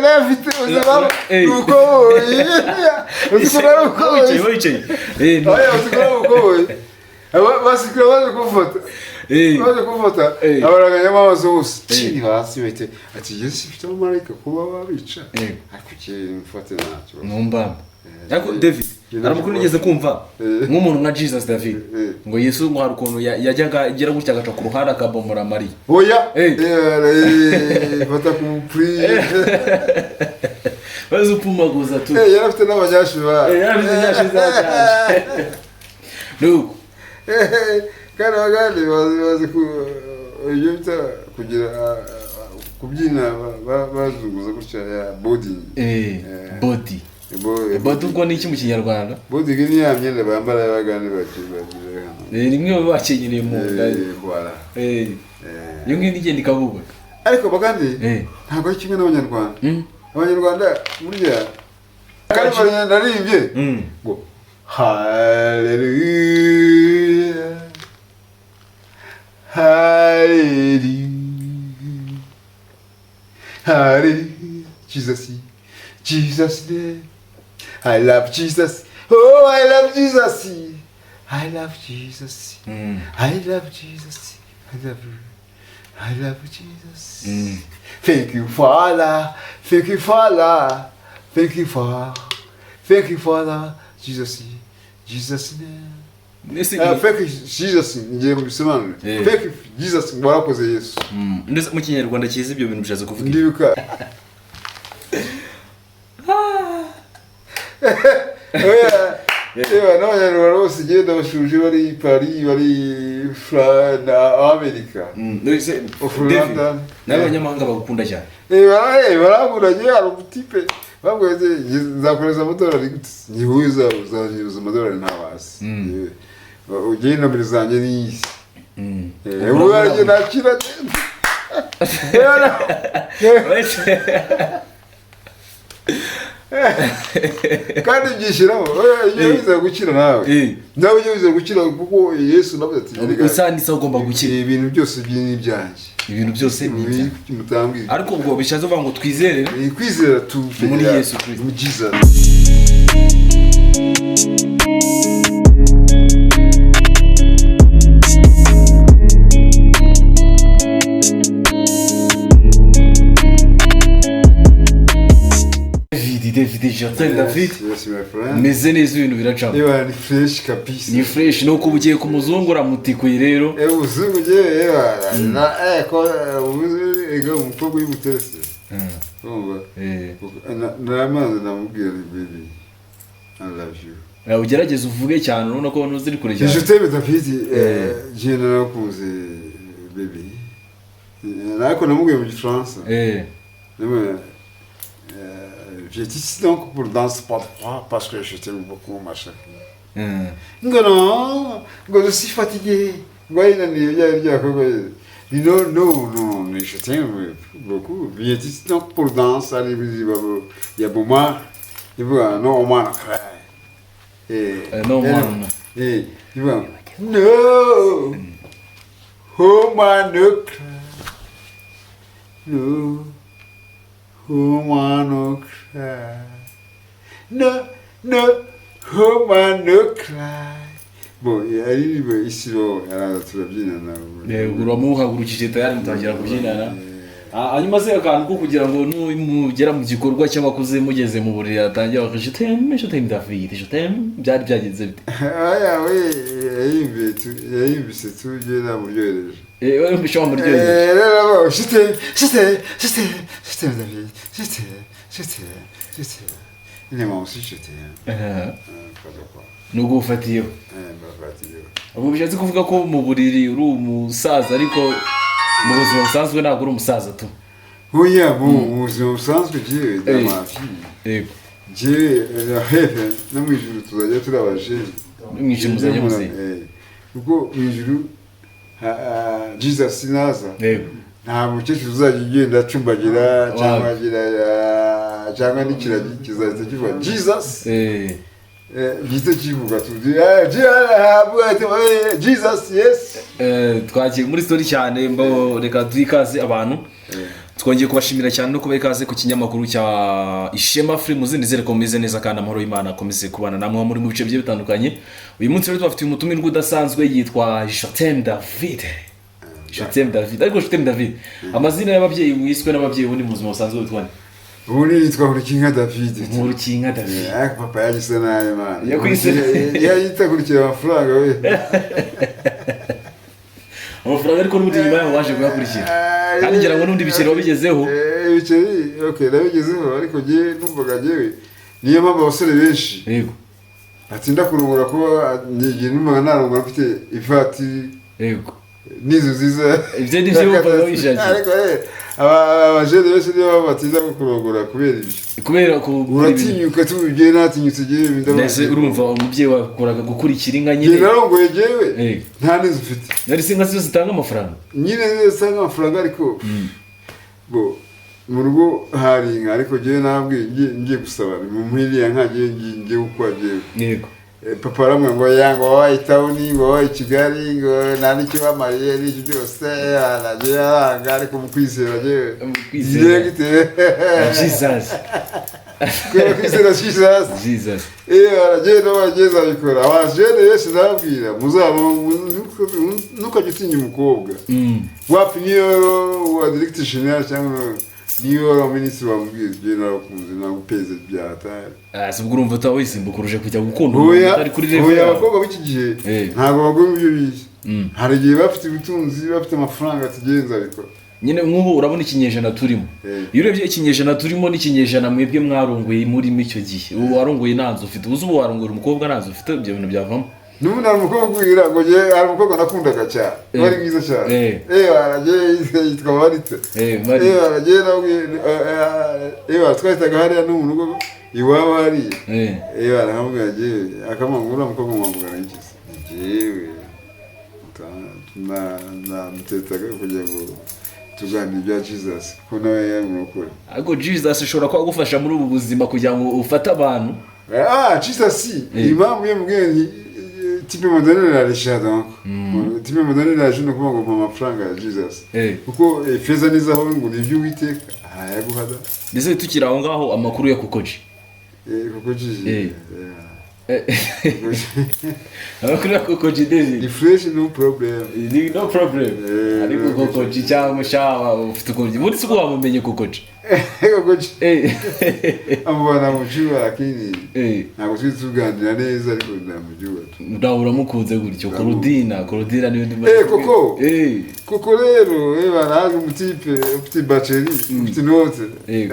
nafite uzaba uko uzikora uko wicaye uko basikira baje gufata baje gufata abaraganyamo abazose chini hasi bete ati Yesu ifite amarayika kuba babica ariko mfate nacyo numba yako David aramukuru nigeze kumva nk'umuntu nka Jesus David ngo Yesu ngo hari ukuntu yajyaga agira gutya agaca ku ruhara akabomora Mariya oya fata kumpri bazo pumaguza tu yarafite n'abanyashuba yarafite n'abanyashuba nuko kandi bagandi bazi ku iyo bita kugira kubyina bazunguza gutya ya body body body ubwo ni iki mu Kinyarwanda body ni ya myenda bambara y'abagande bagira rimwe bakenyereye mu nda voilà iyo ngiye nigenda ikabuga ariko bagandi ntabwo ari kimwe n'abanyarwanda abanyarwanda burya kandi bararimbye ngo hallelujah hallelujah hallelujah Jesus name I love Jesus oh I love Jesus I love Jesus I love Jesus I love you I love Jesus thank you Father thank you Father thank you Father thank you Father Jesus name fake Jesus ngiye mubisobanura fake Jesus warakoze Yesu ndetse mu Kinyarwanda kizi ibyo bintu bishaze kuvuga ndibuka oya n'abanyarwanda bose genda bashuje bari Paris bari France Amerika n'abanyamahanga bagukunda cyane baraguranye hari umutipe babweze nzakoreza amadolari ngihuza uzanyiruza amadolari ntabasi ugiye nomero zanjye n'isi ubu barajye nakira kandi byishyiramo iyo wize gukira nawe nawe iyo wize gukira kuko Yesu navuze ati usandisa ugomba gukira ibintu byose by'ibyanjye ibintu byose ni mutambwira ariko ubwo bishaze uvuga ngo twizere kwizera tu muri Yesu Kristo mu Jesus David Jonathan David meze neza ibintu biracamo ni fresh kabisa ni fresh no kubugiye ku muzungu ramutikuye rero uzungu je na ko ego umukobwa y'umuterese umva namaze namubwira baby I love you ugerageza uvuge cyane urabona ko nuziri kure cyane je t'aime David je narakuze baby nako namubwiye mu Gifaransa j'ai dit ici donc pour danser pas froid parce que je t'aime beaucoup ma chérie. Non, je suis fatigué. Non, mais je t'aime beaucoup. J'ai dit ici donc pour danser, il y a Boumar, il veut non, on m'a non, man. Et il veut no, oh man, no. Woman cry. No, woman cry. Bon, yari isiro yaraza turabyina nawe. Uramuhagurukije tayari mutangira kubyinana. Hanyuma se akantu ko kugira ngo numugera mu gikorwa cy'abakuze mugeze mu buriri atangira je t'aime David, je t'aime byari byagenze bite. Aya we yayimbise tuje na buryohereje. Wari mbisho amuryohereje. Je t'aime David, je t'aime. Ni moi aussi je t'aime. Nugo ufatiyo. Ubu bishatse kuvuga ko mu buriri uri umusaza ariko mu buzima busanzwe ntabwo uri umusaza tu. Oya mu buzima busanzwe je ndamafi. Yego. Je hehe no mu ijuru tuzajya turabaje. Mu ijuru muzajya muze. Kuko mu ijuru Jesus naza. Yego. Nta mukecuru uzajya ugenda acumbagira cyangwa n'ikiragi kizahita kivuga Jesus. Gito kivuga tuzi Jesus yes. Twagiye muri story cyane mbo reka twikaze abantu twongeye kubashimira cyane no kuba ikaze ku kinyamakuru cya Ishema Free muzindi zere ko meze neza kandi amahoro y'Imana akomeze kubana namwe muri mu bice bigiye bitandukanye. Uyu munsi rero twafite umutumirwa udasanzwe yitwa Jotem David. Jotem David, ariko Jotem David amazina y'ababyeyi mwiswe n'ababyeyi ubundi mu buzima busanzwe witwa nde? Ubundi yitwa Nkurukinka David. Nkurukinka David. Papa yagise nayo man. Yakwise yita kurikira amafaranga we. Amafaranga ariko n'ubundi nyuma yaho waje kuyakurikira. Kandi ngira ngo n'undi biciro bigezeho. Ibiceri okay nabigezeho ariko je numvaga jewe niyo mpamvu abasore benshi. Yego. Atinda kurungura ko ngiye numvaga narungura mfite ivatiri. Yego. Nizo ziza. Ibyo ni byo bava wishaje. Ariko abajene benshi niyo batinda kurungura kubera ibyo. Kubera ko uratinyuka tubigeye natinyutse jewe ndabona. Nese urumva umubyeyi wakoraga gukurikira inka nyine. Njye narongoye jewe. Nta nizo ufite. Nari singa zitanga amafaranga. Nyine zitanga amafaranga ariko bo mu rugo hari inka ariko jewe nabwiye ngiye gusaba mu mpiriya nka ngiye gukwa jewe. Yego. Papa aramwe ngo yango wabaye Town ngo wabaye Kigali ngo nani cyo bamariye n'icyo byose araje aranga ariko mu kwizera jewe. Jesus. Kwizera Jesus. Araje no bageza bikora. Abajene yese nabwira muzabo nukajutinya umukobwa. Wapi niyo wa directeur general cyangwa niyo minisitiri wambwiye general kunze nagupeze byata. Sibwo urumva utawisimbukuruje kujya gukunda utari kuri level. Oya abakobwa b'iki gihe ntago bagomba ibyo bize. Hari igihe bafite ubutunzi bafite amafaranga atigenza bikora. Nyine nk'ubu urabona ikinyejana turimo. Iyo urebye ikinyejana turimo n'ikinyejana mwebwe mwarongoye muri icyo gihe. Ubu warongoye nanzo ufite. Uzi ubu warongora umukobwa nanzo ufite ibyo bintu byavamo. N'umuntu ari umukobwa kwira ngo je ari umukobwa nakundaga cyane. Bari mwiza cyane. Araje yitwa Marite. Araje nawe twahitaga hariya n'umuntu ngo iwabo hari. Arahamubwira je akamangura umukobwa mwambugana n'ikisi. Jewe na mutetaga kugira ngo tugane ibya Jesus ko nawe yamukora. Ariko Jesus ashobora kuba gufasha muri ubu buzima kugira ngo ufate abantu. Jesus impamvu yemubwiye type moderne la richard donc. Type moderne la jeune kuba ngo amafaranga ya Jesus. Kuko feza nizaho ngo nivyo witeka ayaguhada. Ndetse tukira aho ngaho amakuru ya Kokoji. Kokoji. Amakuru ya Kokoji David. The fresh no problem. No problem. Ariko Kokoji cyangwa shawa ufite ukuntu. Muri siku wamumenye Kokoji. Kokoji. Amubona mujua lakini ntabwo twitugandira neza ariko ndamujua. Ndahura mukunze gutyo Korodina niyo ndimo. Koko. Koko rero baraje umutipe ufite battery ufite note.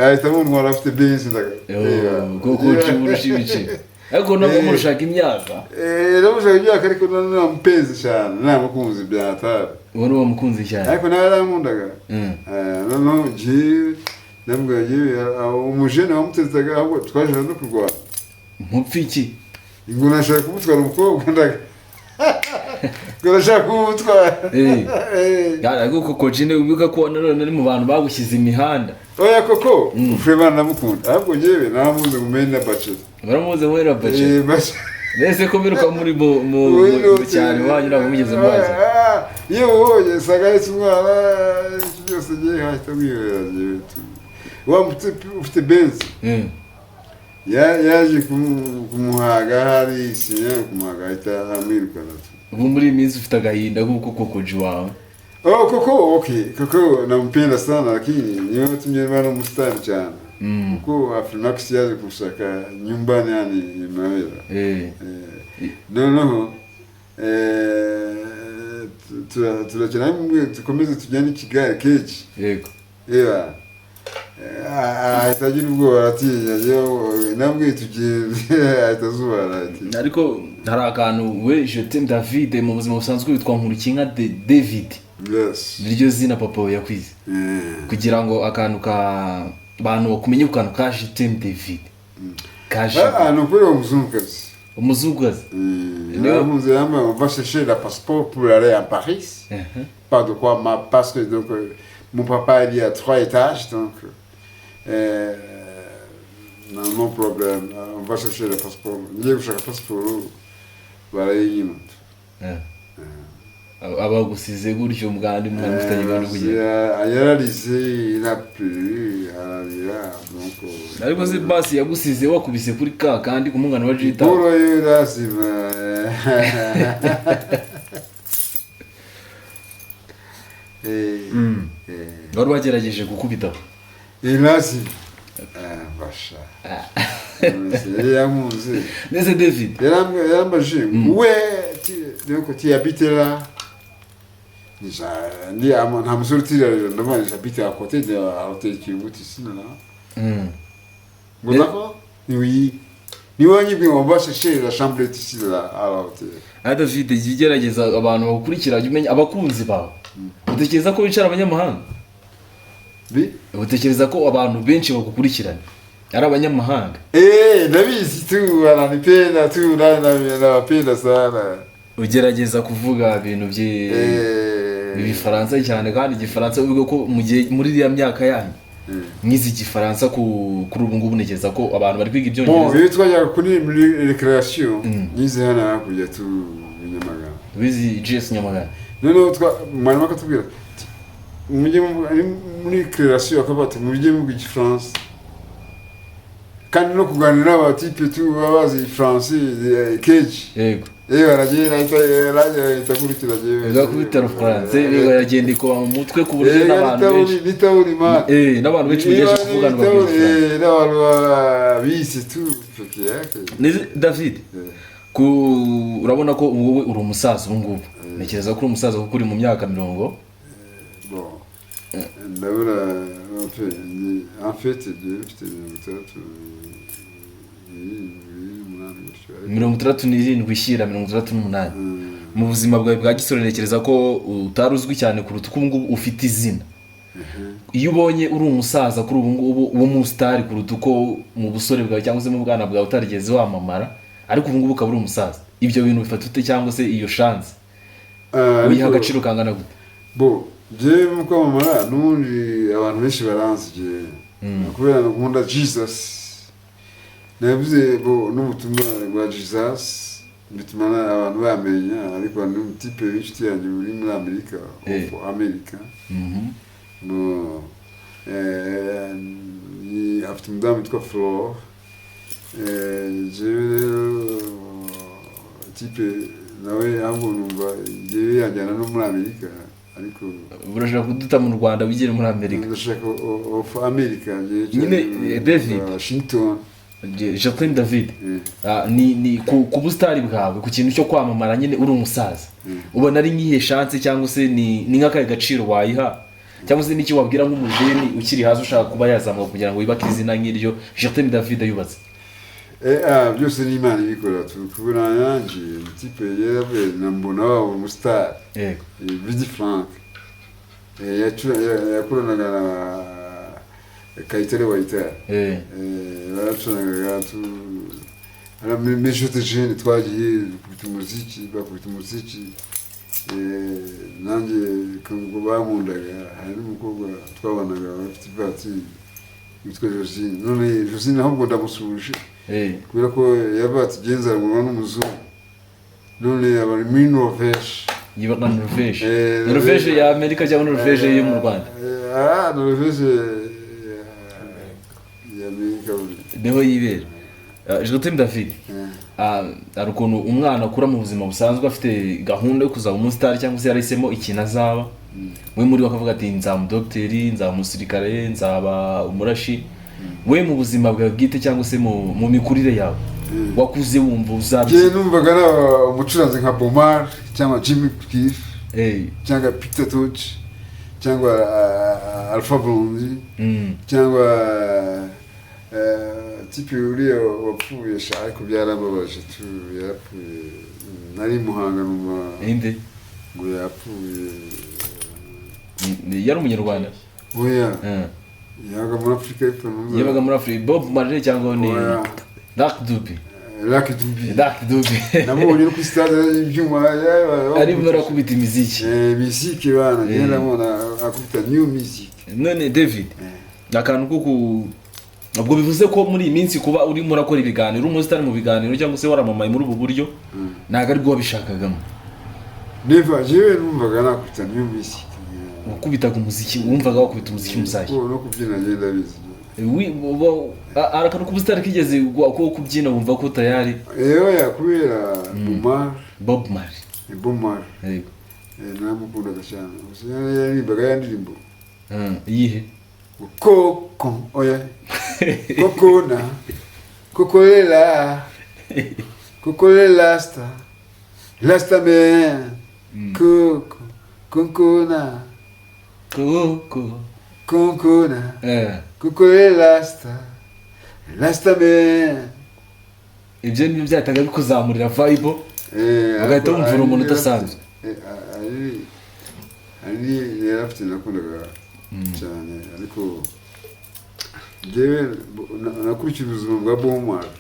Ahita munwara afite base ndaga. Kokoji urushibice. Ariko nabwo murushaka imyaka. Namushaka imyaka ariko namupenze cyane namukunze byatara. Ubona uwo mukunzi cyane. Ariko naramundaga. No je nabwo umujene wamutezaga ahubwo twaje no kurwana. Mupfiki. Ngo nashaka kumutwara umukobwa ndaga. Ngo nashaka kumutwara. Ariko Kokoji ne ubika ko nari mu bantu bagushyize imihanda. Oya koko ufrebana namukunda. Ahubwo jewe namuze kumenya bachelor. Baramuze mwera baje. Nese ko biruka muri mu cyane wanyu nabo mugeze mwaje. Iyo woye sagahetse umwana cyose giye hahita mwibera jewe tu. Wa ufite benzi. Yaje kumuhaga hari sinya kumuhaga ahita amwirukana. Ubu muri iminsi ufite agahinda kuko Kokoji wawe. Koko okay. Koko nampenda sana lakini niyo tumye bana mustari cyane. Kuko Afrimax yaje kushaka nyumbani yani mawera. No. Turakina mwe tukomeze tujyane Kigali kechi. Yego. Ahitagira ubwo aratinya nabwo tugiye ahitazubara ati. Ariko hari akantu we Jotem David mu buzima busanzwe witwa Nkurukinka David. Yes. Niryo zina papa yakwize. Kugira ngo akantu ka bantu bakumenye ukantu ka Jotem David. Kaje. No kuri umuzungukazi. Umuzungukazi. On va chercher la passeport pour aller à Paris. Pas de quoi parce que donc mon papa il y a 3 étages donc non problème. On va chercher le passeport. Il y a un passeport. Voilà, il y a abagusize gutyo mugandi mwana mufitanye gahunda kugira yararize iraperi ararira donc ariko se basi yagusize wakubise kuri ka kandi kumungana wa Jita boro yirasima wari wagerageje gukubita irasi basha yamuze neze David yarambaje donc tu habites là ndi nta musore utirarira ndabona j'habite à côté de l'hôtel Kibuti ici là bon d'accord oui ni wanyibwe on va chercher la chambre ici là à l'hôtel David yigerageza abantu bakurikira umenya abakunzi bawe utekereza ko bicara abanyamahanga utekereza ko abantu benshi bagukurikirana ari abanyamahanga ndabizi tu baranipenda tu nabapenda sana ugerageza kuvuga ibintu by'igifaransa cyane kandi igifaransa uvuga ko mu gihe muri iriya myaka yanyu mwize igifaransa kuri ubu ngubu ntekereza ko abantu bari kwiga ibyongereza bon iyo twajyaga kuri recreation nize hano hakurya tu Nyamagana bizi GS Nyamagana noneho mwarimu akatubwira mujye muri recreation akabata mujye mu gifaransa kandi no kuganira n'abatipe tu babazi français keji yego aragenda itakurikira kubitaro France baragenda ikoba mu mutwe ku buryo n'abantu benshi n'abantu benshi bigeje kuvugana n'abantu bisi tu David urabona ko wowe uri umusaza ubu ngubu ntekereza ko uri umusaza kuko uri mu myaka 40 ndabura en fait mfite 67 ishyira 68 mu buzima bwawe bwa gisore ntekereza ko utari uzwi cyane kuruta uko ngubu ufite izina iyo ubonye uri umusaza kuri ubu ngubu uwo mu star kuruta uko mu busore bwawe cyangwa se mu bwana bwawe utarigeze wamamara ariko ubu ngubu ukaba uri umusaza ibyo bintu bifata ute cyangwa se iyo chance wiha agaciro kangana gute je mukwamamara n'undi abantu benshi baranzije kubera nkunda Jesus navuze n'ubutumwa bwa Jesus bituma abantu bamenya ariko n'umutipe w'inshuti yanjye uri muri Amerika Amerika afite umudamu witwa Flor tipe nawe yangu numva yewe yajyana no muri Amerika ariko burashaka kuduta mu Rwanda wigire muri Amerika ndashaka of America nyine David Washington Jacqueline David ni ku bustari bwawe ku kintu cyo kwamamara nyine uri umusaza ubona ari nkihe chance cyangwa se ni nk'akaye gaciro wayiha cyangwa se n'iki wabwira nk'umujeni ukiri hazo ushaka kuba yazamuka kugira ngo yibake izina nk'iryo Jacqueline David yubatse byose ni Imana ibikora tukubona yanjye tipe yaravuye nambona wabo umustar Vidi Frank yakuranaga na Kayitare Wayitare baracanaga tu ara meshote jeune twagiye bakubita umuziki nanjye ngo bamundaga hari n'umukobwa twabanaga bafite bati witwa Josine none Josine ahubwo ndamusuje kubera ko yabatse genza ngo n'umuzungu none abari muri Norvège yibaga Norvège ya Amerika cyangwa Norvège yo mu Rwanda Norvège ya Amerika niho yibera Jacqueline David ari ukuntu umwana akura mu buzima busanzwe afite gahunda yo kuzaba umustar cyangwa se yarahisemo ikintu azaba we muri bakavuga ati nzaba umudokiteri nzaba umusirikare nzaba umurashi we mu buzima bwawe bwite cyangwa se mu mikurire yawe wakuze wumva uzabye numvaga ari umucuranzi nka Bomar cyangwa Jimmy Cliff cyangwa Peter Tosh cyangwa Alpha Blondy cyangwa tipe uriya wapfuye ariko byarababaje tu yapfuye nari Muhanga numa inde ngo yapfuye yari umunyarwanda oya yabaga muri Afrika yabaga muri Afrika Bob Marley cyangwa ni Lucky Dube namubonye ku stade y'ibyuma arimo arakubita imiziki muziki bana ngenda mbona akubita new music none David akantu kuko ubwo bivuze ko muri iyi minsi kuba uri murakora ibiganiro umusitari mu biganiro cyangwa se waramamaye muri ubu buryo naga ari bwo wabishakagamo Never jewe numvaga nakubita niyo muziki. Wakubitaga umuziki wumvaga wakubita umuziki muzayi No kubyina ngenda bizi. Arakanu kubustari kigeze ko kubyina wumva ko tayari. Yakubera Bob Marley. Bob Marley. Yego. Namukundaga cyane. Usanga yaririmbaga yandirimbo. Iyihe? Koko oya. Kokona. Kokolela. Kokolela sta. Lasta man. Koko. Konkona. Koko. Konkona. Kokolela sta. Lasta man. Ibyo nibyo byataga bikuzamurira vibe. Agahita wumvira umuntu udasanzwe. Ari yarafite nakundaga cyane ariko jewe nakurikira ubuzima bwa Bob Marley.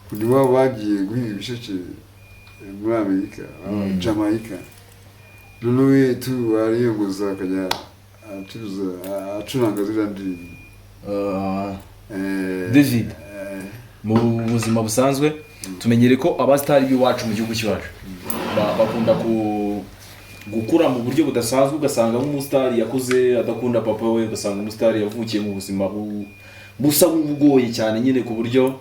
Kuri waba bagiye guhinga ibisheke muri Amerika, Jamaica. Noneho tu ariyongoza akajya acuranga ziriya ndirimbo. David, mu buzima busanzwe tumenyere ko abasitari b'iwacu mu gihugu cyacu bakunda gukura mu buryo budasanzwe, ugasanga nk'umusitari yakuze adakunda papa we, ugasanga umusitari yavukiye mu buzima busa bugoye cyane nyine ku buryo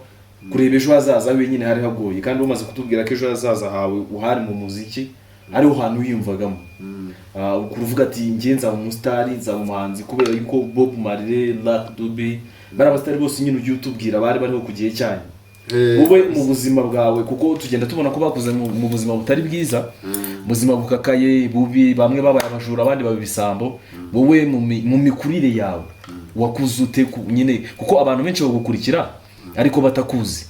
kureba ejo hazaza we nyine hari hagoye, kandi umaze kutubwira ko ejo hazaza hawe uhari mu muziki ariho hantu wiyumvagamo. Kuruvuga ati njye nzaba umusitari, nzaba umuhanzi kubera yuko Bob Marley, Lucky Dube bari abasitari bose nyine ugiye utubwira bari bariho ku gihe cyane. Wowe mu buzima bwawe kuko tugenda tubona ko bakuze mu buzima butari bwiza, buzima bukakaye bubi, bamwe babaye abajura abandi babisambo. Wowe mu mikurire yawe wakuze ute nyine, kuko abantu benshi bagukurikira ariko batakuzi,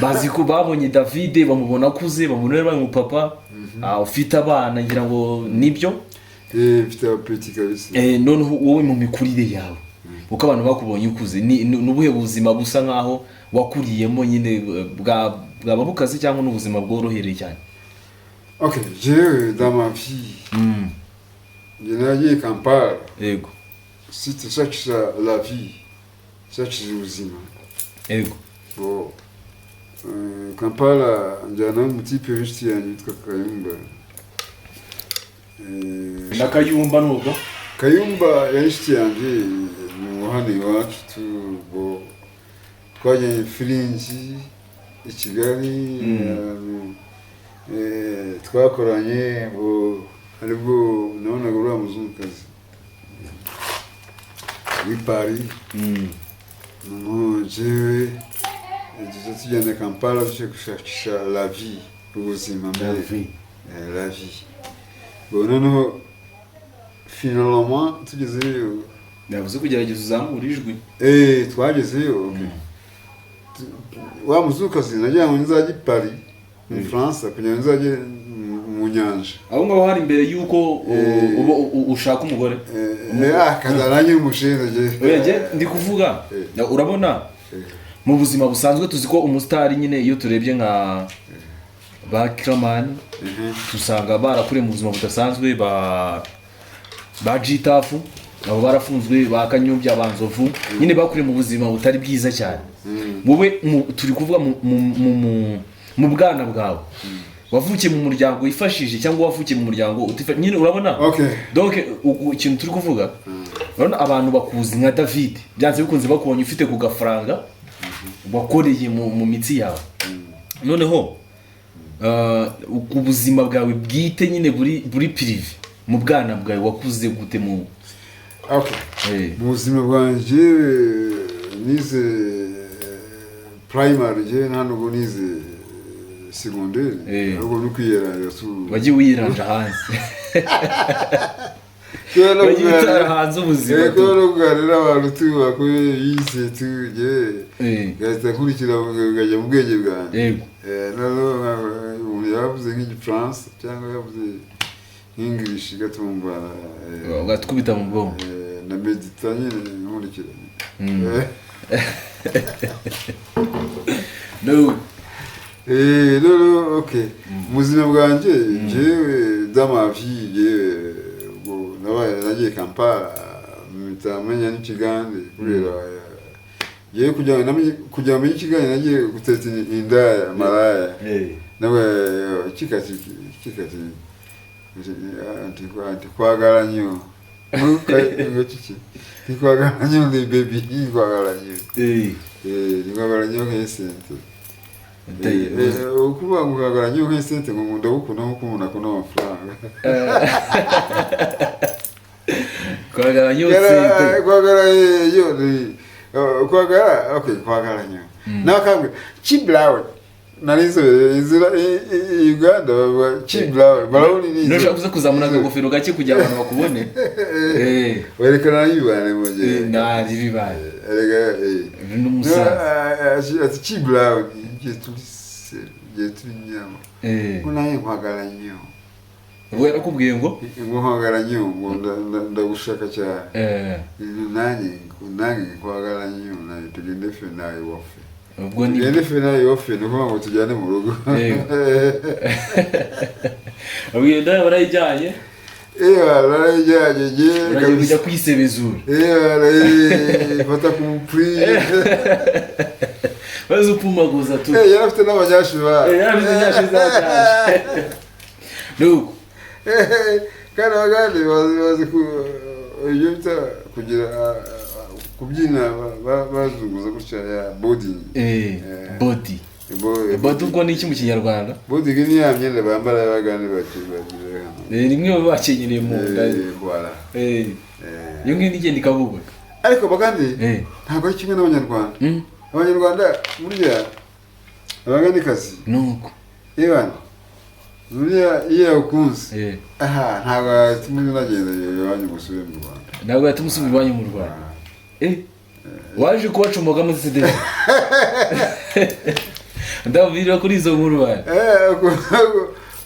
bazi ko babonye David bamubona akuze, bamubona ari umupapa ufite abana, ngira ngo nibyo mfite abapeti kabisa. Noneho wowe mu mikurire yawe uko abantu bakubonye ukuze n'ubuhe buzima busa nkaho wakuriyemo nyine bwaba bukaze cyangwa n'ubuzima bworohereye cyane? Okay, jewe dans ma vie nagiye Kampala. Yego. C'était ça la vie, ça ubuzima. Yego. Bon, Kampala njyana n'umutipe w'inshuti yanjye witwa Kayumba. Na Kayumba nuko? Kayumba yari inshuti yanjye mu hano iwacu twajyanye Firingi i Kigali, twakoranye aribwo nabonaga uriya muzungukazi w'i Paris. Jewe tujyana Kampala tuje gushakisha la vie, ubuzima mbere, la vie. Noneho finalement tugezeyo, yavuze kugerageza uzamura ijwi. Twagezeyo. Wa muzungukazi nagira ngo nzajye i Paris mu France kugira ngo nzajye mu nyanja. Aho ngaho hari imbere yuko ushaka umugore. Kazaranye umushinga je ndi kuvuga urabona mu buzima busanzwe tuzi ko umusitari nyine iyo turebye nka ba Kramani tusanga barakure mu buzima budasanzwe, ba Gitafu abo barafunzwe, ba Kanyombya abanzovu nyine bakure mu buzima butari bwiza cyane. Wowe turi kuvuga mu bwana bwawe wavukiye mu muryango wifashije cyangwa wavukiye mu muryango nyine urabona. Donc ikintu turi kuvuga urabona abantu bakuzi nka David byanze bikunze bakubonye ufite ku gafaranga wakoreye mu mitsi yawe. Noneho ubuzima bwawe bwite nyine buri prive mu bwana bwawe wakuze gute mu buzima bwanjye? Nize primary, nta nubwo nize secondaire, ahubwo no kwiyeranja. Wagiye wiranja hanze bagitara hanze ubuzima no kuganira abantu tubakuye yise tuje gahita nkurikira ngajya mu bwenge bwanjye. Umuntu yavuze nk'igifaransa cyangwa yavuze nk'English gatumva ugatwubita mu bwonko na medita nyine nkurikira. Okay. Muzima bwanjye jewe damavi nagiye Kampala mitamenya n'ikigande kubera yewe kujya mu ikigande nagiye guteta indaya maraya nawe kikati Ndikwagala nnyo. Ndikwagala nnyo ndi baby, ndikwagala nnyo. Ndikwagala nnyo nk'esente. Okuba nkwagala nnyo nk'esente ng'omunda okunaku n'amafaranga. Kwagala nnyo sente. Kwagala nnyo. Nakambwe Chiblawe. Nalizo Uganda Chiblawe. Balawuni nizo. Ntushaka kuza kuzamura akagofero gake kugira abantu bakubone. Werekana yibane moje. Nari bibaye. Erega n'umusaza. Ati Chiblawe turi nyama. Kunaye nkwagala nnyo. Ubwo yarakubwiye ngo nkwagala nnyo ndagushaka cyane. Nanjye nkwagala nnyo nayo tugende fe nawe wafe. ubwo ni tugende fe nawe wafe ni ukuvuga ngo tujyane mu rugo. ubwo ndaye barayijyanye. Barayijyanye uragiye kujya kwisebezura. Fata ku mupri. Bazi upumaguza tu. Yarafite n'abanyashu ba. Yarafite n'abanyashu zaje. Nuko kandi abagande bazi kugira kubyina bazunguza gutya ya body. Body. Body ubwo ni iki mu Kinyarwanda? Body ni ya myenda bambara y'abagande bagira. Rimwe bakenyereye mu nda. Voilà. Yo ngiye nigenda ikavuga. Ariko abagande ntabwo ari kimwe n'abanyarwanda. Abanyarwanda burya abagandekazi. Nuko. Yebana. Iyo ukunze. Ntabwo tumwe nagenda iwanyu gusubira mu Rwanda. Ntabwo yatumusubira iwanyu mu Rwanda. Waje kubacumoga muri CD. Ndabwira kuri izo nkuru bana.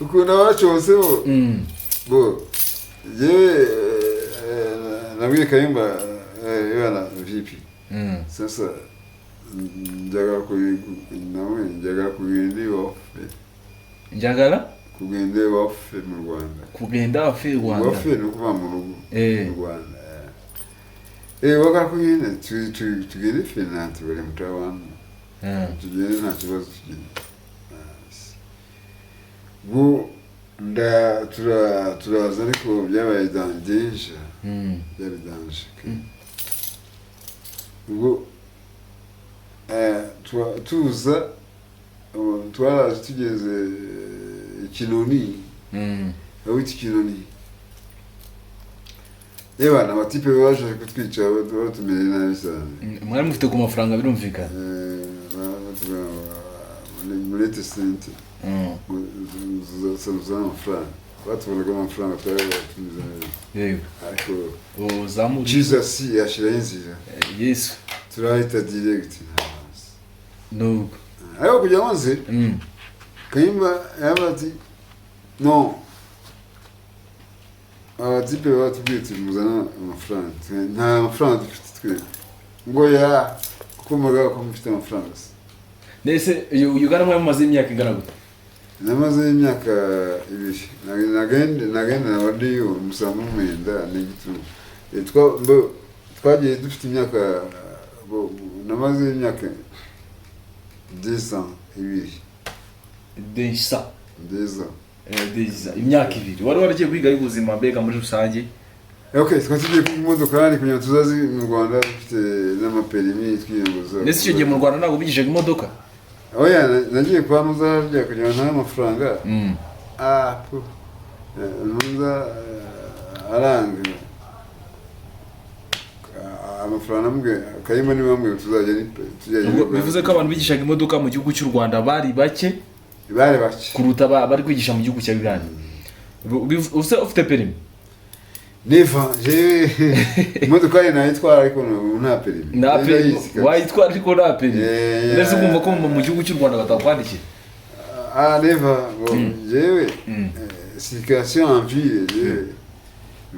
Ukunda bacose bo. Bo. Nabwiye Kayumba yana vipi. Sasa njagala kugenda iwafe. Njagala kugenda iwafe mu Rwanda. Kugenda wafe mu Rwanda. Iwafe ni ukuva mu rugo mu Rwanda. Waka kugenda tugende Finland bari mu Taiwan. Tugende nta kibazo tugende. Bo turaza ariko byabaye danger. Byari danger. Ubwo tuza twaraje tugeze Kinoni. Awiti Kinoni. Yebana abatipe baje kutwica batumereye nabi cyane. Mwari mufite ku mafaranga birumvikana. Muri sente. Zuzana amafaranga. Batubonaga amafaranga twaratumije. Yego. Ariko zamuri Jesus yashira inzira. Yesu. Turahita direct. Nuko. Ariko kujya wanze. Kayimba yabati no. Abatipe batubwiye muzana amafaranga. Nta mafaranga dufite twe. Ngo ya kumaga ko mufite amafaranga. Nese Uganda mwe mumaze imyaka ingana gute? Namaze imyaka 2. Nagenda nabadiyo musamu mwenda n'igitu. Twagiye dufite imyaka namaze imyaka 2 imyaka 2 wari waragiye kwiga y'ubuzima mbega muri rusange. Okay, twasigiye ku modoka kandi kunya tuzazi mu Rwanda dufite n'amaperimi twiyongoza. Nese icyo gihe mu Rwanda ntabwo bigishaga imodoka? Oya nagiye kwa muzarya kugira nta amafaranga. Ntuza aranga. Amafaranga amwe Kayima ni bamwe tuzajya bivuze ko abantu bigishaga imodoka mu gihugu cy'u Rwanda bari bake kuruta bari kwigisha mu gihugu cya Uganda. Ufite perimi? Neva imodoka ye nayitwara ariko nta perimi. Nta perimi wayitwara ariko nta perimi. Ndetse kumva ko mu gihugu cy'u Rwanda batakwandikira. Neva jewe circulation en ville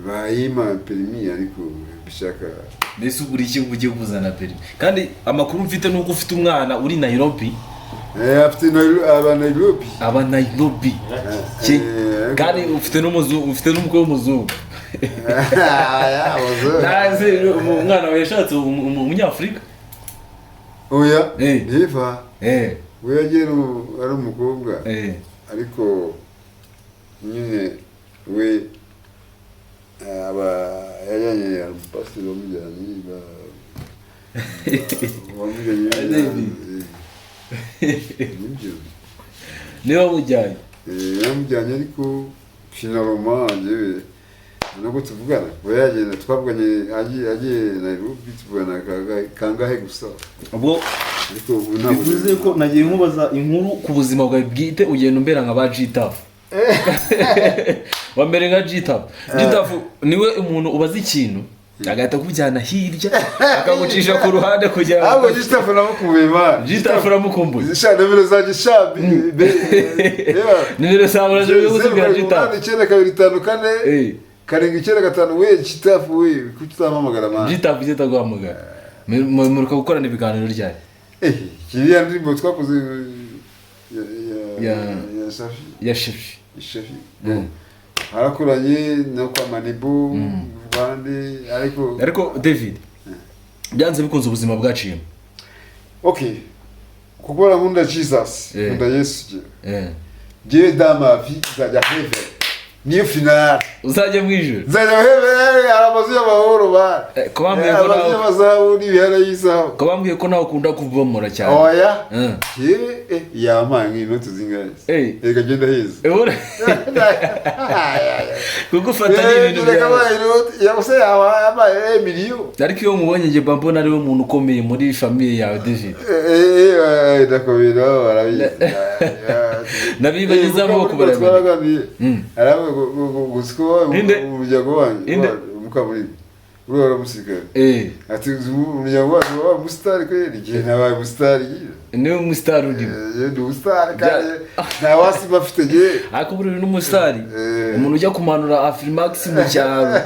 bayima perimi ariko bishaka. Ndetse uburi iki ugiye kuzana perimi. Kandi amakuru mfite nuko ufite umwana uri Nairobi. Afite Nairobi. Nairobi. Kandi ufite n'umukwe w'umuzungu. Naze umwana we yashatse umunyafrika. Oya. Eva. We yagiye ari umukobwa. Ariko nyine we aba yajyanye pasiteri wamujyanye niba mujyanye yamujyanye ariko finaloma njyewe nubwo tuvugana we yagenda twavuganye agiye Nairobi tuvugana kangahe gusa ubwo bivuze ko nagiye nkubaza inkuru ku buzima bwawe bwite ugenda umbera nka ba G-Tough wambere nka G-Tough niwe umuntu ubaza ikintu agahita kujyana hirya akamucisha ku ruhande kugira ngo G-Tough namukumbuye man G-Tough namukumbuye zishana nimero zanjye shabi nimero zawe uraje gusubira G-Tough 952 karindwi 9 we G-Tough we kutamamagara man G-Tough byita guhamagara muruka gukorana ibiganiro ryari kiriya ndimbo twakoze ya Shafi harakuranye no kwa Manibu bandi ariko David byanze bikunze ubuzima bwaciyemo okay kukora nkunda Jesus nkunda Yesu je dama vi zajya heaven niyo final uzajya mwijuru zajya heaven arabazi y'amahoro ba kubambwiye ko nawe bazaburi bihara yisaho kubambwiye ko nawe ukunda kuvomora cyane oya yamangi no tuzingaye ega genda heza kugufata ni ibintu yabose aba Emilio ariko iyo mubonye nge mbona ari we muntu ukomeye muri famille yawe David ndakobera barabizi nabibagiza amaboko barabiri arabe gusiko umuryango wanjye mukamuri uri umusirikare ati umuryango wacu wa musitari kweli igihe nabaye musitari niwe umusitari urimo ndi umusitari kandi nta wasi bafite nge ariko buri n'umusitari umuntu ujya kumanura Afrimax mu cyaro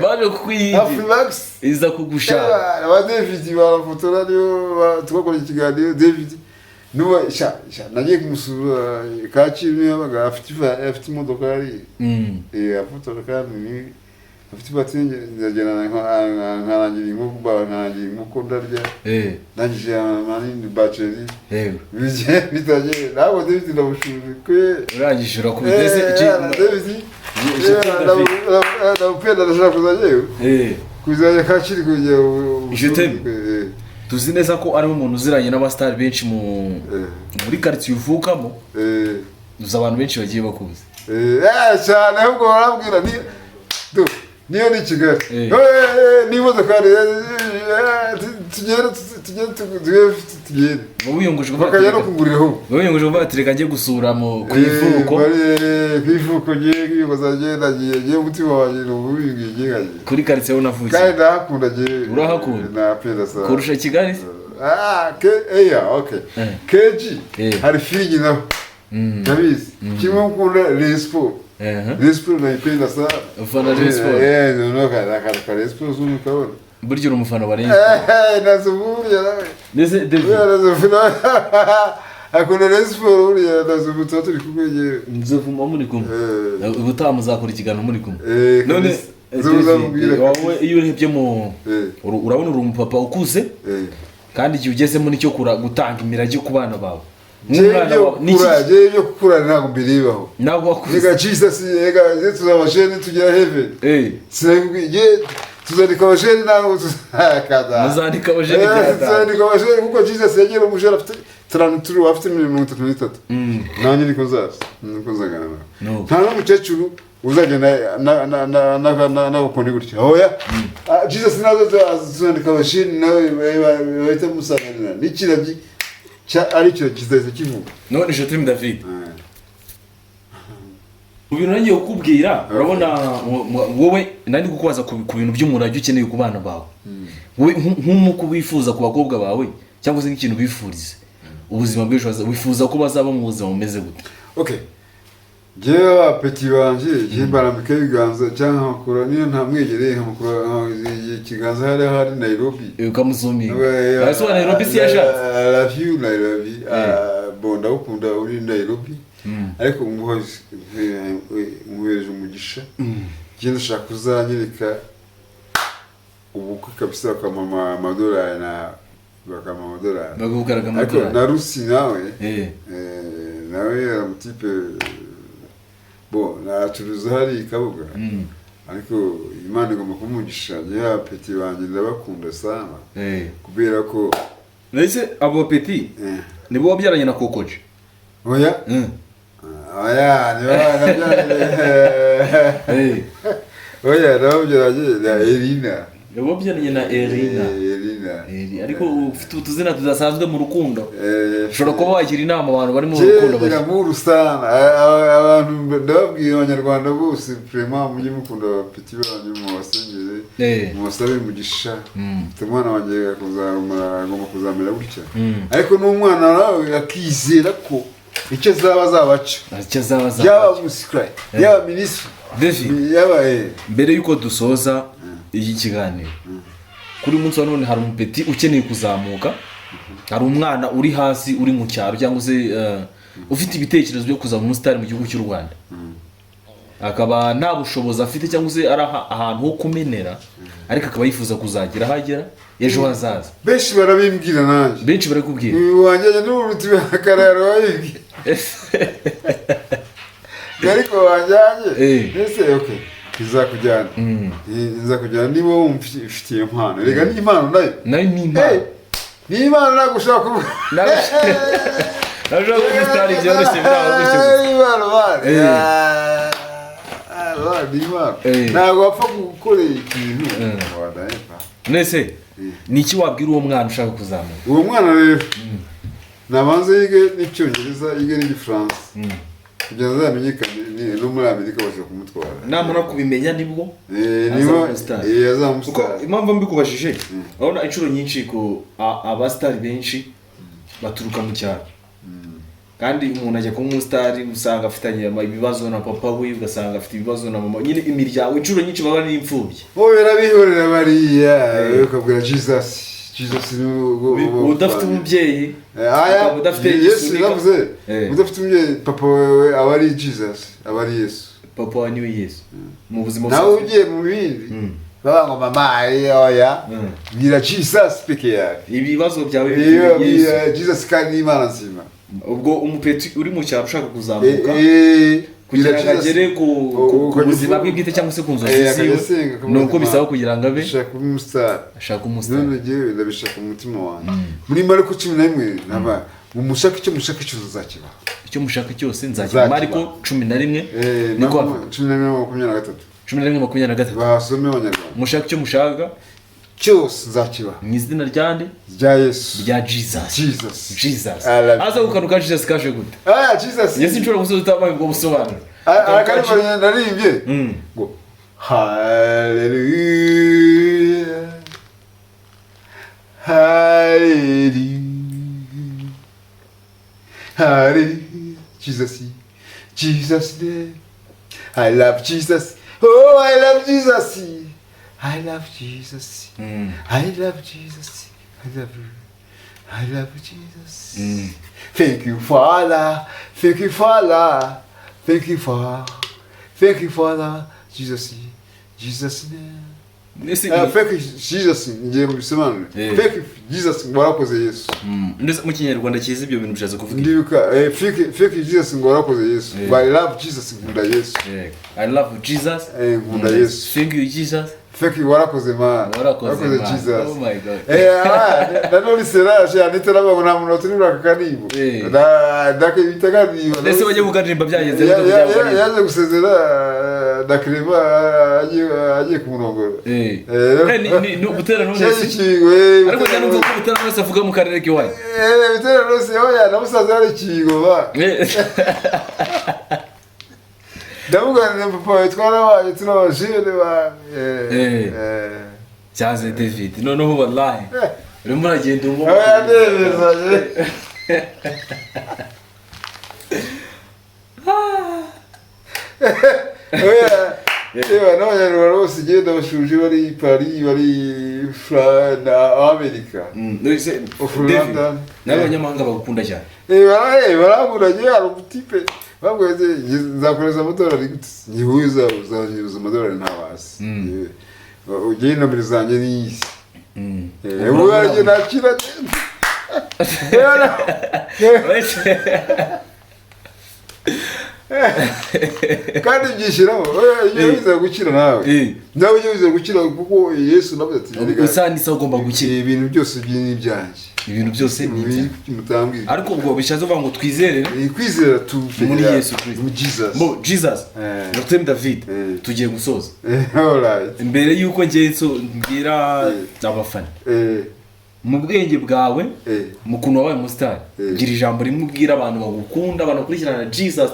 baje kukwiga Afrimax iza kugushaka aba David barafotora niyo tugakora ikiganiro David nuba nagiye kumusura Kacyiru yabaga afite imodoka yari afotora kandi afite batenge ndagena nkarangira inkuko ndarya nangije manini bachelor bitaje nabo David ndabushuje kwe urangishura ku bideze David ndapenda ndashaka kuzajeyo kuzaje Kacyiru kujya tuzi neza ko ari umuntu uziranye n'abastar benshi muri quartier uvukamo uza abantu benshi bagiye bakuze cyane ahubwo barabwira niyo ni Kigali n'imodoka tugende wiyunguje bakajya no kuguriraho wiyunguje batireka njye gusura ku ivuko ngiye bazagenda ngiye umutima wanjye n'ububingiye kuri quartier unavuye kandi ndahakunda ngiye urahakunda napenda sana kurusha Kigali okay keji hari filigi naho ndabizi kimwe ukunda Respo Respo naipenda sana ufana Respo no kana Respo zunu kabona buryo uri umufana wa Respo nazubuye nawe neze David nazufina akunda Respo uri nazubuto turi kumwe nzovuma muri kumwe ubutaha muzakora ikiganiro muri kumwe none wowe iyo urebye urabona uri umupapa ukuze kandi igihe ugezemo nicyo gutanga imirage ku bana bawe umwana wawe niki yo kukura ntabwo mbiribaho ntabwo wakuze ega Jesus ega tuzabashene tugera heaven sinabwiye tuzandika abashene ntabwo tuzakada muzandika abashene tuzandika abashene kuko Jesus yagera umujara afite 33 afite 33 nanjye niko nzagana nta n'umukecuru uzagenda n'abakundi gutya oya Jesus nazo tuzandika abashene nawe bahita musanganira n'ikirabyi aricyo kizahise kivuga none je trim David ubintu nagiye kukubwira urabona wowe nandi kukubaza ku bintu by'umurage ukeneye ku bana bawe wowe nk'umuko bifuza ku bakobwa bawe cyangwa se nk'ikintu bifurize ubuzima bw'ejo wifuza ko bazaba mu buzima bumeze gute okay jewe apeti banje je barambika ibiganza cyangwa makura niyo ntamwegereye nkamukura ikiganza hari Nairobi ukamuzumi aso Nairobi si yasha love you Nairobi bonda ukunda uri Nairobi ariko umuhereje umugisha genda shaka kuzanyereka ubukwe kabisa kama amadolari na bakama amadolari bagukaraga amadolari na Rusi nawe nawe aramutipe bo nacuruza hari ikabuga ariko Imana igomba kumugisha ya peti banjye ndabakunda sana kubera ko nese abo peti nibo wabyaranye na Kokoje oya oya ni oya nabyaranye na Elina nibo byaranye na Elina ariko ufite utuzina tudasanzwe mu rukundo ushobora kuba wagira inama abantu bari mu rukundo bashya mu rusana abantu ndababwiye abanyarwanda bose vraiment mujye mukunda peti banyu mu basengere mu basabe umugisha umwana wanjye agomba kuzamera gutya ariko n'umwana nawe akizera ko icyo zabaca yaba umusikari yaba minisitiri yaba mbere yuko dusoza iki kiganiro kuri munsi wa none hari umupeti ukeneye kuzamuka hari umwana uri hasi uri mu cyaro cyangwa se ufite ibitekerezo byo kuzaba umusitari mu gihugu cy'u Rwanda akaba nta bushobozi afite cyangwa se ari ahantu ho kumenera ariko akaba yifuza kuzagira ahagera ejo hazaza benshi barabimbwira nanjye benshi barakubwira wanjye n'uruti bakarara wayibwiye ariko wanjye ese okay izakujyana izakujyana niba wumfitiye impano rega ni impano nayo ni impano ni impano nagushaka kuvuga naje umusitari byoroshye biraho gutyo ntabwo wapfa gukorera ikintu nese ni iki wabwira uwo mwana ushaka kuzamuka uwo mwana rero nabanze yige n'icyongereza yige n'igifaransa kugira ngo azamenyekane no muri Amerika bashobora kumutwara namara kubimenya nibwo azamusitari impamvu mbikubajije urabona inshuro nyinshi ko abasitari benshi baturuka mu cyaro kandi umuntu ajya kuba umusitari usanga afitanye ibibazo na papa we ugasanga afite ibibazo na mama nyine imiryango inshuro nyinshi baba ari imfubyi bo berabihorera bariya ukabwira Jesus udafite umubyeyi udafite udafite umubyeyi papa wewe aba ari Jesus aba ari Yesu papa wa niwe Yesu mu buzima nawe ugiye mu bindi baba ngo mama oya bwira Jesus peke yake ibibazo byawe bwira Jesus kandi Imana nzima ubwo umupeti uri mu cyaro ushaka kuzamuka kugira ngo agere ku buzima bwe bwite cyangwa se ku nzozi ziwe nuko bisaba kugira ngo abe ashaka umusitari none ngewe ndabishaka mu mutima wanjye muri Mariko 11 naba umushaka icyo mushaka cyose uzakiba icyo mushaka cyose nzakiba Mariko 11 niko 11:23 basome abanyarwanda mushaka icyo mushaka cyose nzakiba mu izina ryande rya Yesu rya Jesus aza gukanuka Jesus kaje gute Jesus Yesu nshobora gusoza utabaye ngo busobanura akarimo naririmbye ngo hallelujah hallelujah hallelujah Jesus name I love Jesus oh I love Jesus I love Jesus. I love Jesus. I love you. I love Jesus. Thank you, Father. Thank you, Father. Thank you, Father. Thank you, Father. Jesus. Jesus name. Thank you, Jesus. Ngiye mubisobanura. Thank you, Jesus. Warakoze Yesu. Ndetse mu kinyarwanda cyiza ibyo bintu bishaze kuvuga. Ndibuka thank you, Jesus. Warakoze Yesu. I love Jesus. Nkunda Yesu. I love Jesus. Nkunda Yesu. Thank you, Jesus. Feki warakoze man. Warakoze Jesus. Oh my God. Nanone serage yanitera ngo nta muntu turi bakanibo. Ndake bitaganibo. Ndetse bajye kuganira byagenze yaje gusezera ndakreba agiye kumurongora. Ni gutera none. Ariko cyane uko gutera none avuga mu karere kiwaye. Bitera none oya namusaza ari kigo ba. Ndavuganira papa twarabaye turabajene ba cyaze David noneho wallahi urimo uragenda umwe oya n'abanyarwanda bose igenda bashuje bari Paris bari France Amerika n'abanyamahanga bagukunda cyane baranguranye hari umutipe babweze nzakoreza amadolari gute ngihuza uzanyuza amadolari ntabasi ugiye nomero zanjye n'isi ubu barage nakira kandi byishyiraho iyo wize gukira nawe nawe iyo wize gukira kuko Yesu navuze ati usanga ugomba gukira ibintu byose by'ibyanjye ibintu byose ni ibyanjye ariko ubwo bishaze uvuga ngo twizere kwizera muri Yesu Kristo Jesus bo Jesus Dr David tugiye gusoza alright mbere yuko ngenso mbwira abafana mu bwenge bwawe mu kuntu wabaye umusitari gira ijambo rimwe ubwira abantu bagukunda abantu bakurikirana Jesus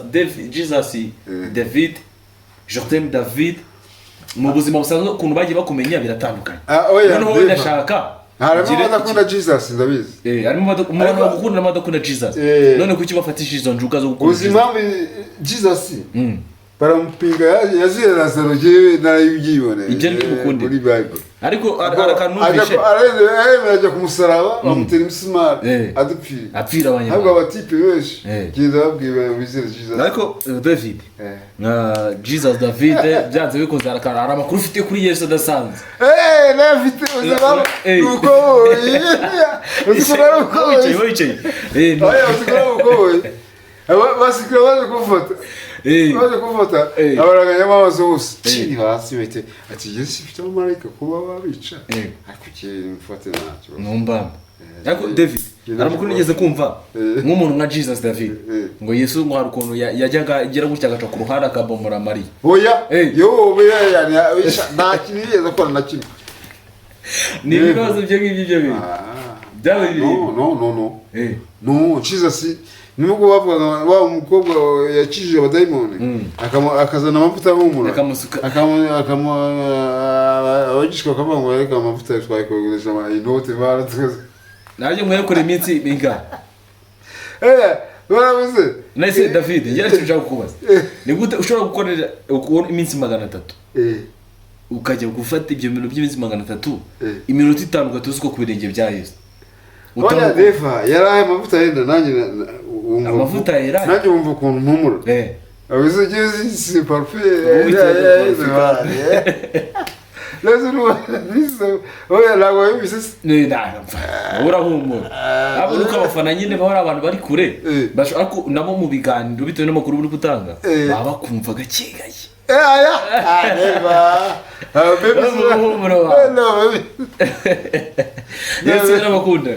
David Jordan David mu buzima busanzwe ukuntu bagiye bakumenya biratandukanye noneho wowe ndashaka harimo abadakunda Jesus ndabizi harimo umuntu bagukunda n'abadakunda Jesus none kuki bafatisha izo njuga zo gukunda ubuzima Jesus barampinga yaziye Lazaro jewe narayibone ibyo ndi mukunde muri Bible ariko arakanumvishe ajya kumusaraba bamutera imisumari apfira abanyarwanda ahubwo abatipe benshi genda babwira bizere Jesus ariko David na Jesus David byanze bikoze arakara amakuru ufite kuri Yesu adasanzwe nafite uzaba uko uzikora uko wicaye uzikora uko basikira baje kumfata baje kumfata abaraganya amaso hose chini hasi bete ati Yesu ifite amarayika kuba babica ariko mfate nacyo numba ariko David aramukuru nigeze kumva nk'umuntu nka Jesus David ngo Yesu ngo hari ukuntu yajyaga gira gutya agaca ku ruhande akabomora Mariya oya yo yani nta kintu yigeze akora na kimwe ni ibibazo byo ngibyo byo byawe no Jesus nubwo bavuga wa umukobwa yakijije abadayimoni akazana amavuta y'umura abagishwa akavuga ngo reka amavuta yatwaye kogeresha inote baratuze naje mwekore iminsi inga barabuze nase David ngira cyo nshaka kukubaza ni gute ushobora gukorera iminsi 300 ukajya gufata ibyo bintu by'iminsi 300 iminota 5 gatuzi ko kubirenge bya Yesu oya deva yaraye amavuta yenda nanjye amavuta yera nanjye wumva ukuntu mpumura abize gizi si parfait oya lago yibise urahumura abo nuko abafana nyine bahora abantu bari kure ariko nabo mu biganiro bitewe n'amakuru buri gutanga baba bakumva gake aya neva baby Yesu n'abakunda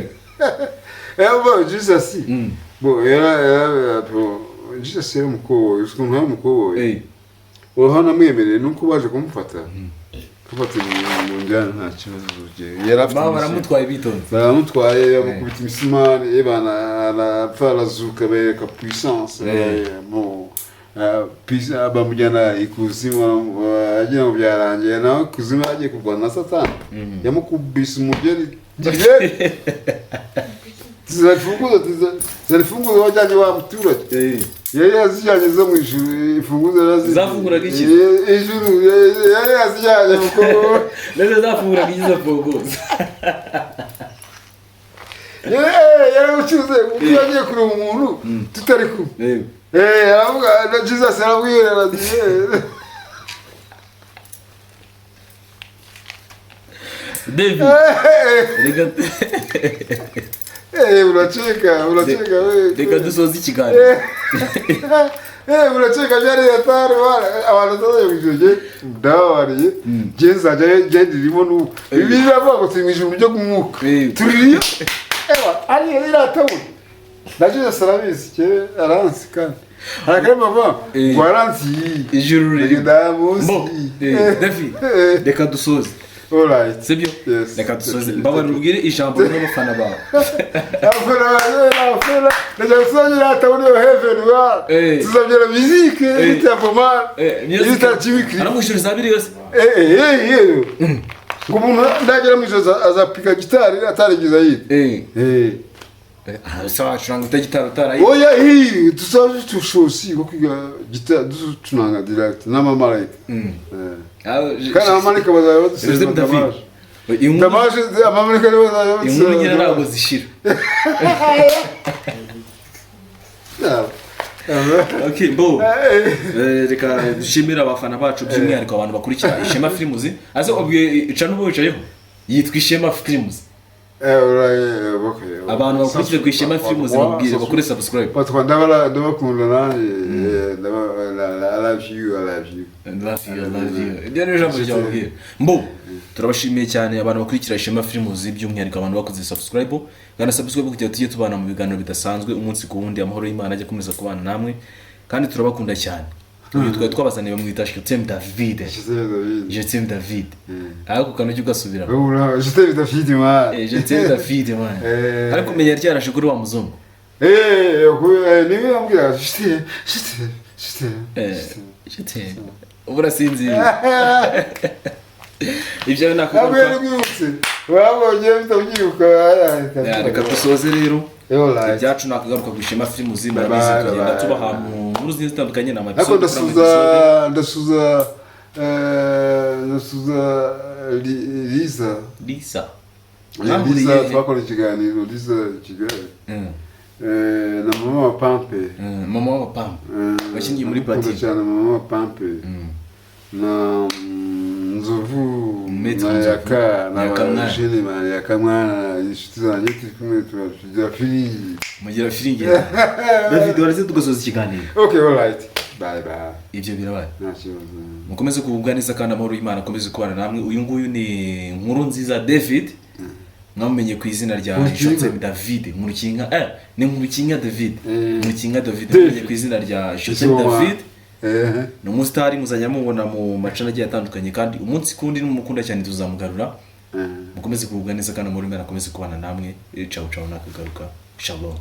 bo Jesus bo era Jesus era umukoboyi ukuntu ari umukoboyi uhana mwemereye nuko baje kumufata kufata mu njyana nta kibazo yarafite baramutwaye bitonze baramutwaye bamukubita imisumari ebana arapfarazuka bereka puissance mo pisa bamujyana ikuzimu agiye mu byarangiye nawe kuzimu agiye kurwana na Satani yamukubise umugeri zarifunguzo wajyanye wa muturage yari yazijyanye zo mu ijuru ifunguzo zafunguraga iki ijuru yari yazijyanye kuko neza zafunguraga iki zo funguzo yari ucuze uko yagiye kureba umuntu tutari kumwe aravuga na Jesus arabwira ati David uracheka we reka dusoze ikiganiro uracheka byari yatari abantu tuzajya ndabariye genzaje gendirimo nuko ibi bavuga ngo twimije uburyo bw'umwuka turiyo ari iratabu naje sarabizi ke aransi kandi arakarema va waransi ijuru riri ndamuzi David reka dusoze alright sibyo reka dusoze mbabarira ubwire ijambo n'abafana bawe afana ndasonye atabone heaven wa tuzabyera musique itapoma itachimikri aramwishuriza abiri yose umuntu ndagera mu ijoro azapika gitari atarigiza yite sawa churanga gitari utarayi oya tusaje tushosi ko kwiga gitari tunanga direct n'amamarayika kana amamarayika bazaba badusize David Damaje amamarayika bazaba badusize inkuru nyine ntabwo zishira okay bo reka dushimira abafana bacu by'umwihariko abantu bakurikira Ishema Films aze ubwiye icana ubu wicayeho yitwa Ishema Films abantu bakurikira ku Ishema Films mubwire bakore subscribe. Patwa ndabakunda nanjye I love you. Ibyo ni ijambo ryababwira. Mbo turabashimiye cyane abantu bakurikira Ishema Films by'umwihariko abantu bakoze subscribe kandi subscribe kugira tujye tubana mu biganiro bidasanzwe umunsi ku wundi amahoro y'Imana ajye komeza kubana namwe kandi turabakunda cyane. Uyu twabazaniye bamwita Jetem David. Ariko kano cyo gasubira. Jetem David man. Jetem David man. Ariko menya ryarashe kuri wa muzungu. Niwe ambwira Jetem. Ubura sinzi. Ibyo nakagaruka. Wabonye bitabyibuka. Reka dusoze rero. Ibyacu nakagaruka ku Ishema Films murabizi tugenda tuba ahantu nkuru zitandukanye na Ako ndasuza Lisa twakora ikiganiro Lisa Kigali na mama wa Pampe washingiye muri Platine cyane mama wa Pampe na Nzovu na Yaka Jene na Yaka mwana inshuti zanjye kumwe mugira firingi David waraze tugasoza ikiganiro. Okay, all right, bye. Ibyo birabaye mukomeze kubugwa neza kandi amahoro y'Imana akomeze kubana namwe. Uyu nguyu ni Nkuru Nziza David mwamenye ku izina rya Jetem David Nkurukinka ni Nkurukinka David mwamenye ku izina rya Jetem David. Ni umusitari muzajya mubona mu macana agiye atandukanye kandi umunsi kundi n'umukunda cyane tuzamugarura. Mukomeze kubugwa neza kandi amahoro y'Imana akomeze kubana namwe. Ciao nakagaruka. Shalom.